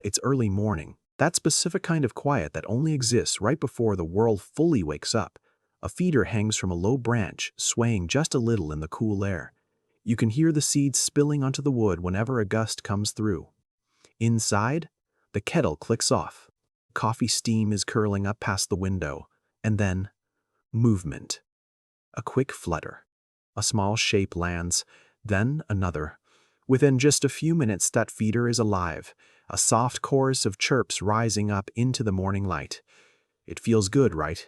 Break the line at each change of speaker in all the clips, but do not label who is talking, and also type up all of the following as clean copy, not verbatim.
It's early morning, that specific kind of quiet that only exists right before the world fully wakes up. A feeder hangs from a low branch, swaying just a little in the cool air. You can hear the seeds spilling onto the wood whenever a gust comes through. Inside, the kettle clicks off. Coffee steam is curling up past the window. And then, movement. A quick flutter. A small shape lands, then another. Within just a few minutes, that feeder is alive, a soft chorus of chirps rising up into the morning light. It feels good, right?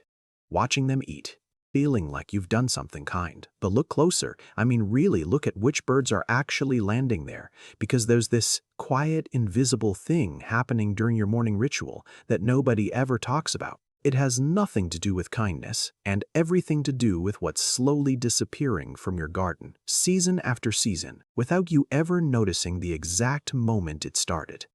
Watching them eat, feeling like you've done something kind. But look closer. I mean, really look at which birds are actually landing there, because there's this quiet, invisible thing happening during your morning ritual that nobody ever talks about. It has nothing to do with kindness and everything to do with what's slowly disappearing from your garden, season after season, without you ever noticing the exact moment it started.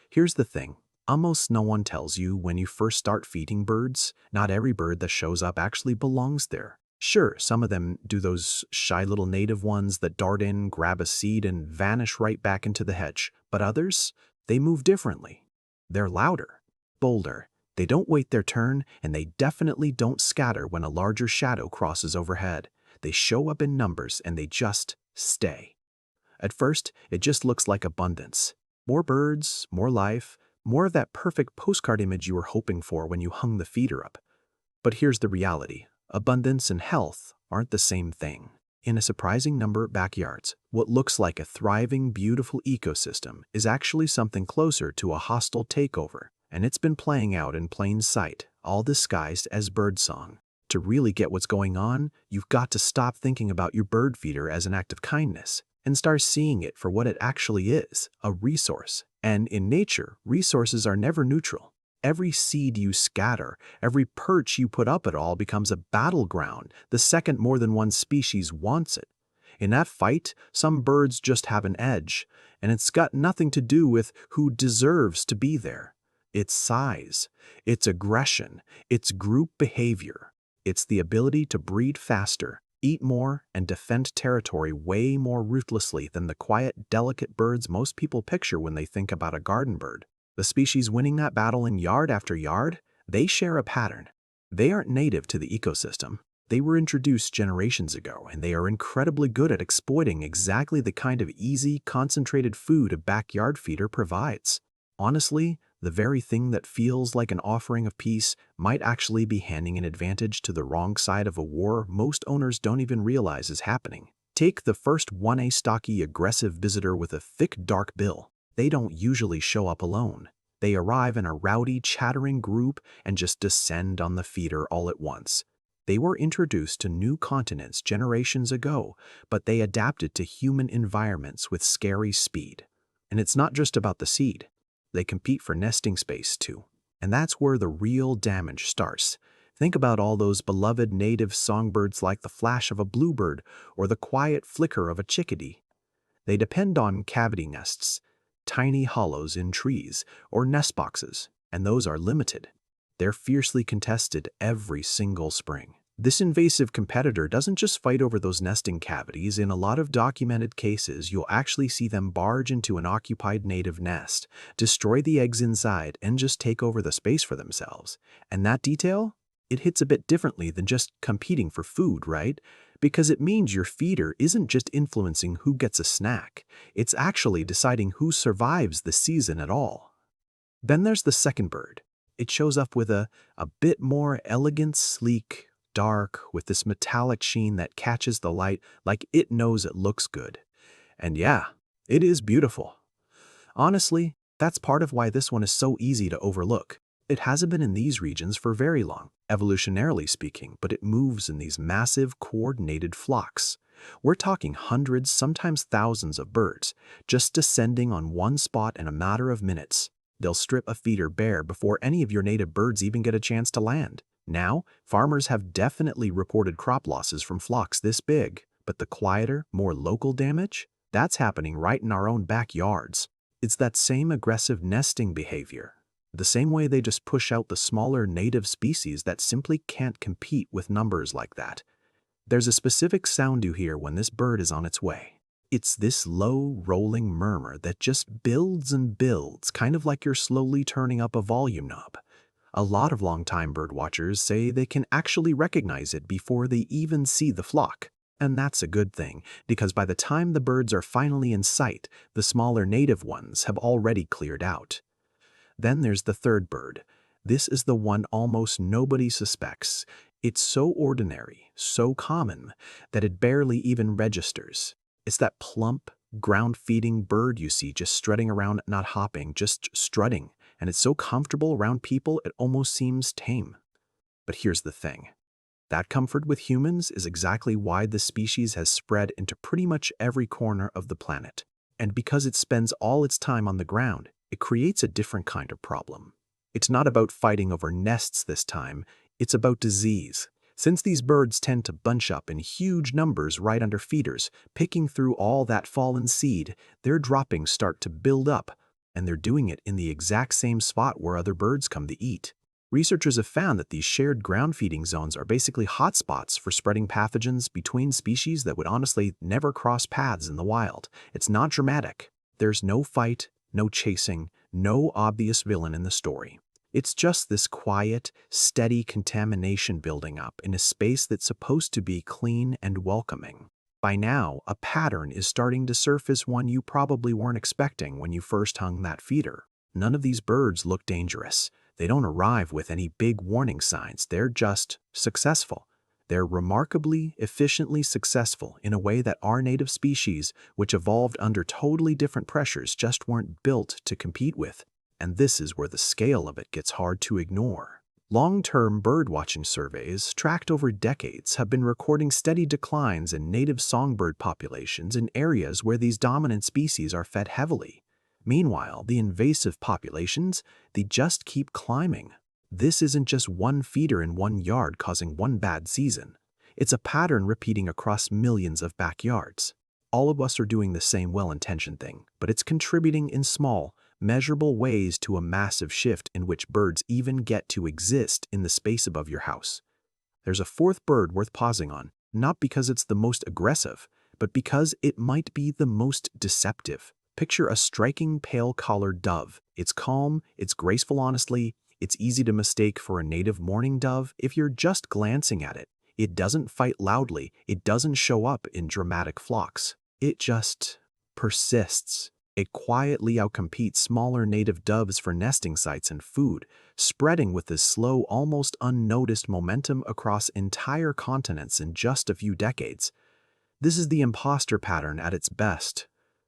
Here's the thing. Almost no one tells you when you first start feeding birds. Not every bird that shows up actually belongs there. Sure, some of them do those shy little native ones that dart in, grab a seed, and vanish right back into the hedge. But others, they move differently. They're louder, bolder. They don't wait their turn, and they definitely don't scatter when a larger shadow crosses overhead. They show up in numbers, and they just stay. At first, it just looks like abundance. More birds, more life, more of that perfect postcard image you were hoping for when you hung the feeder up. But here's the reality. Abundance and health aren't the same thing. In a surprising number of backyards, what looks like a thriving, beautiful ecosystem is actually something closer to a hostile takeover. And it's been playing out in plain sight, all disguised as birdsong. To really get what's going on, you've got to stop thinking about your bird feeder as an act of kindness and start seeing it for what it actually is, a resource. And in nature, resources are never neutral. Every seed you scatter, every perch you put up, it all becomes a battleground the second more than one species wants it. In that fight, some birds just have an edge, and it's got nothing to do with who deserves to be there. It's size, it's aggression, it's group behavior. It's the ability to breed faster, eat more, and defend territory way more ruthlessly than the quiet, delicate birds most people picture when they think about a garden bird. The species winning that battle in yard after yard, they share a pattern. They aren't native to the ecosystem. They were introduced generations ago, and they are incredibly good at exploiting exactly the kind of easy, concentrated food a backyard feeder provides. Honestly, the very thing that feels like an offering of peace might actually be handing an advantage to the wrong side of a war most owners don't even realize is happening. Take the first 1A stocky aggressive visitor with a thick dark bill. They don't usually show up alone. They arrive in a rowdy, chattering group and just descend on the feeder all at once. They were introduced to new continents generations ago, but they adapted to human environments with scary speed. And it's not just about the seed. They compete for nesting space too. And that's where the real damage starts. Think about all those beloved native songbirds like the flash of a bluebird or the quiet flicker of a chickadee. They depend on cavity nests, tiny hollows in trees, or nest boxes, and those are limited. They're fiercely contested every single spring. This invasive competitor doesn't just fight over those nesting cavities. In a lot of documented cases, you'll actually see them barge into an occupied native nest, destroy the eggs inside, and just take over the space for themselves. And that detail? It hits a bit differently than just competing for food, right? Because it means your feeder isn't just influencing who gets a snack. It's actually deciding who survives the season at all. Then there's the second bird. It shows up with a bit more elegant, sleek, dark, with this metallic sheen that catches the light like it knows it looks good. And yeah, it is beautiful. Honestly, that's part of why this one is so easy to overlook. It hasn't been in these regions for very long, evolutionarily speaking, but it moves in these massive, coordinated flocks. We're talking hundreds, sometimes thousands of birds, just descending on one spot in a matter of minutes. They'll strip a feeder bare before any of your native birds even get a chance to land. Now, farmers have definitely reported crop losses from flocks this big, but the quieter, more local damage? That's happening right in our own backyards. It's that same aggressive nesting behavior. The same way they just push out the smaller native species that simply can't compete with numbers like that. There's a specific sound you hear when this bird is on its way. It's this low, rolling murmur that just builds and builds, kind of like you're slowly turning up a volume knob. A lot of longtime birdwatchers say they can actually recognize it before they even see the flock. And that's a good thing, because by the time the birds are finally in sight, the smaller native ones have already cleared out. Then there's the third bird. This is the one almost nobody suspects. It's so ordinary, so common, that it barely even registers. It's that plump, ground-feeding bird you see just strutting around, not hopping, just strutting. And it's so comfortable around people it almost seems tame. But here's the thing. That comfort with humans is exactly why the species has spread into pretty much every corner of the planet. And because it spends all its time on the ground, it creates a different kind of problem. It's not about fighting over nests this time, it's about disease. Since these birds tend to bunch up in huge numbers right under feeders, picking through all that fallen seed, their droppings start to build up, and they're doing it in the exact same spot where other birds come to eat. Researchers have found that these shared ground feeding zones are basically hotspots for spreading pathogens between species that would honestly never cross paths in the wild. It's not dramatic. There's no fight, no chasing, no obvious villain in the story. It's just this quiet, steady contamination building up in a space that's supposed to be clean and welcoming. By now, a pattern is starting to surface, one you probably weren't expecting when you first hung that feeder. None of these birds look dangerous. They don't arrive with any big warning signs. They're just successful. They're remarkably, efficiently successful in a way that our native species, which evolved under totally different pressures, just weren't built to compete with. And this is where the scale of it gets hard to ignore. Long-term birdwatching surveys, tracked over decades, have been recording steady declines in native songbird populations in areas where these dominant species are fed heavily. Meanwhile, the invasive populations, they just keep climbing. This isn't just one feeder in one yard causing one bad season. It's a pattern repeating across millions of backyards. All of us are doing the same well-intentioned thing, but it's contributing in small, measurable ways to a massive shift in which birds even get to exist in the space above your house. There's a fourth bird worth pausing on, not because it's the most aggressive, but because it might be the most deceptive. Picture a striking pale-collared dove. It's calm, it's graceful honestly, it's easy to mistake for a native mourning dove if you're just glancing at it. It doesn't fight loudly, it doesn't show up in dramatic flocks. It just persists. It quietly outcompetes smaller native doves for nesting sites and food, spreading with this slow, almost unnoticed momentum across entire continents in just a few decades. This is the imposter pattern at its best.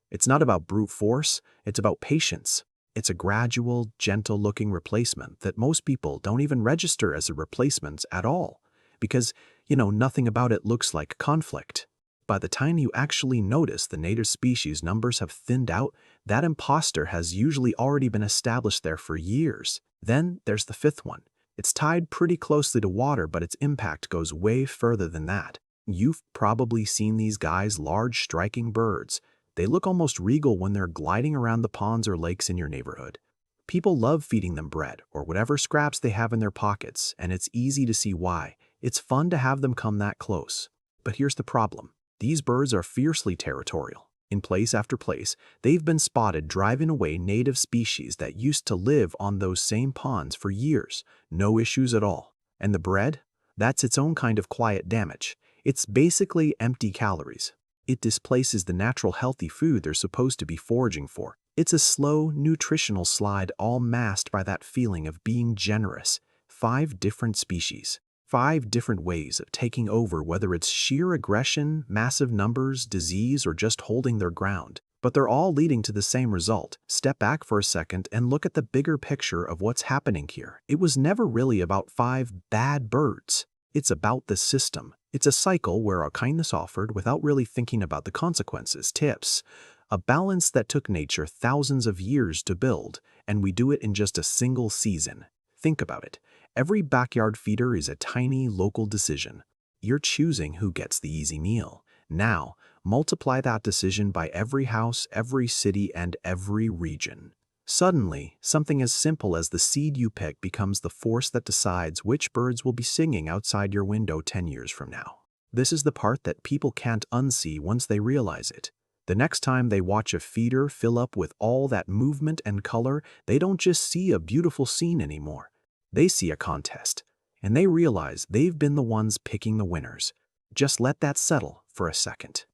It's not about brute force, it's about patience. It's a gradual, gentle-looking replacement that most people don't even register as a replacement at all, because, nothing about it looks like conflict. By the time you actually notice the native species numbers have thinned out, that imposter has usually already been established there for years. Then there's the fifth one. It's tied pretty closely to water, but its impact goes way further than that. You've probably seen these guys, large, striking birds. They look almost regal when they're gliding around the ponds or lakes in your neighborhood. People love feeding them bread or whatever scraps they have in their pockets, and it's easy to see why. It's fun to have them come that close. But here's the problem. These birds are fiercely territorial. In place after place, they've been spotted driving away native species that used to live on those same ponds for years. No issues at all. And the bread? That's its own kind of quiet damage. It's basically empty calories. It displaces the natural healthy food they're supposed to be foraging for. It's a slow, nutritional slide all masked by that feeling of being generous. 5 different species. 5 different ways of taking over, whether it's sheer aggression, massive numbers, disease, or just holding their ground. But they're all leading to the same result. Step back for a second and look at the bigger picture of what's happening here. It was never really about 5 bad birds. It's about the system. It's a cycle where our kindness offered without really thinking about the consequences. Tips. A balance that took nature thousands of years to build, and we do it in just a single season. Think about it. Every backyard feeder is a tiny local decision. You're choosing who gets the easy meal. Now, multiply that decision by every house, every city, and every region. Suddenly, something as simple as the seed you pick becomes the force that decides which birds will be singing outside your window 10 years from now. This is the part that people can't unsee once they realize it. The next time they watch a feeder fill up with all that movement and color, they don't just see a beautiful scene anymore. They see a contest, and they realize they've been the ones picking the winners. Just let that settle for a second.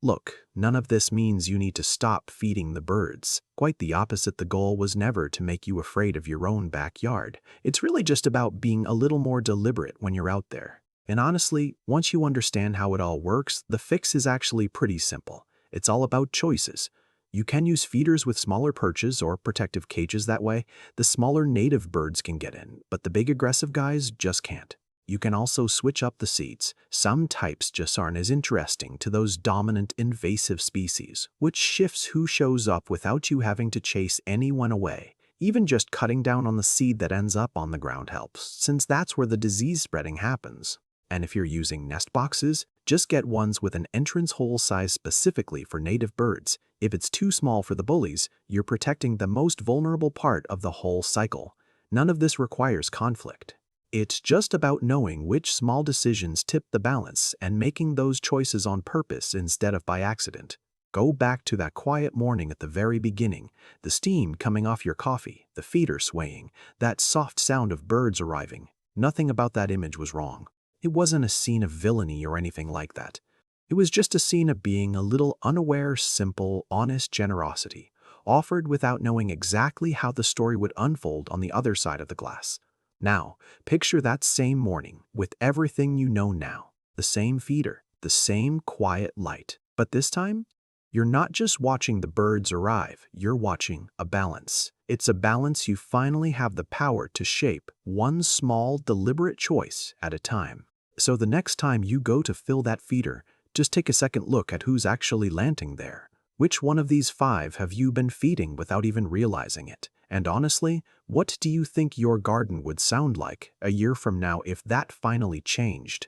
Look, none of this means you need to stop feeding the birds. Quite the opposite. The goal was never to make you afraid of your own backyard. It's really just about being a little more deliberate when you're out there. And honestly, once you understand how it all works, the fix is actually pretty simple. It's all about choices. You can use feeders with smaller perches or protective cages that way. The smaller native birds can get in, but the big aggressive guys just can't. You can also switch up the seeds. Some types just aren't as interesting to those dominant invasive species, which shifts who shows up without you having to chase anyone away. Even just cutting down on the seed that ends up on the ground helps, since that's where the disease spreading happens. And if you're using nest boxes, just get ones with an entrance hole size specifically for native birds. If it's too small for the bullies, you're protecting the most vulnerable part of the whole cycle. None of this requires conflict. It's just about knowing which small decisions tip the balance and making those choices on purpose instead of by accident. Go back to that quiet morning at the very beginning, the steam coming off your coffee, the feeder swaying, that soft sound of birds arriving. Nothing about that image was wrong. It wasn't a scene of villainy or anything like that. It was just a scene of being a little unaware, simple, honest generosity, offered without knowing exactly how the story would unfold on the other side of the glass. Now, picture that same morning with everything you know now, the same feeder, the same quiet light. But this time, you're not just watching the birds arrive, you're watching a balance. It's a balance you finally have the power to shape, one small, deliberate choice at a time. So the next time you go to fill that feeder, just take a second look at who's actually landing there. Which one of these 5 have you been feeding without even realizing it? And honestly, what do you think your garden would sound like a year from now if that finally changed?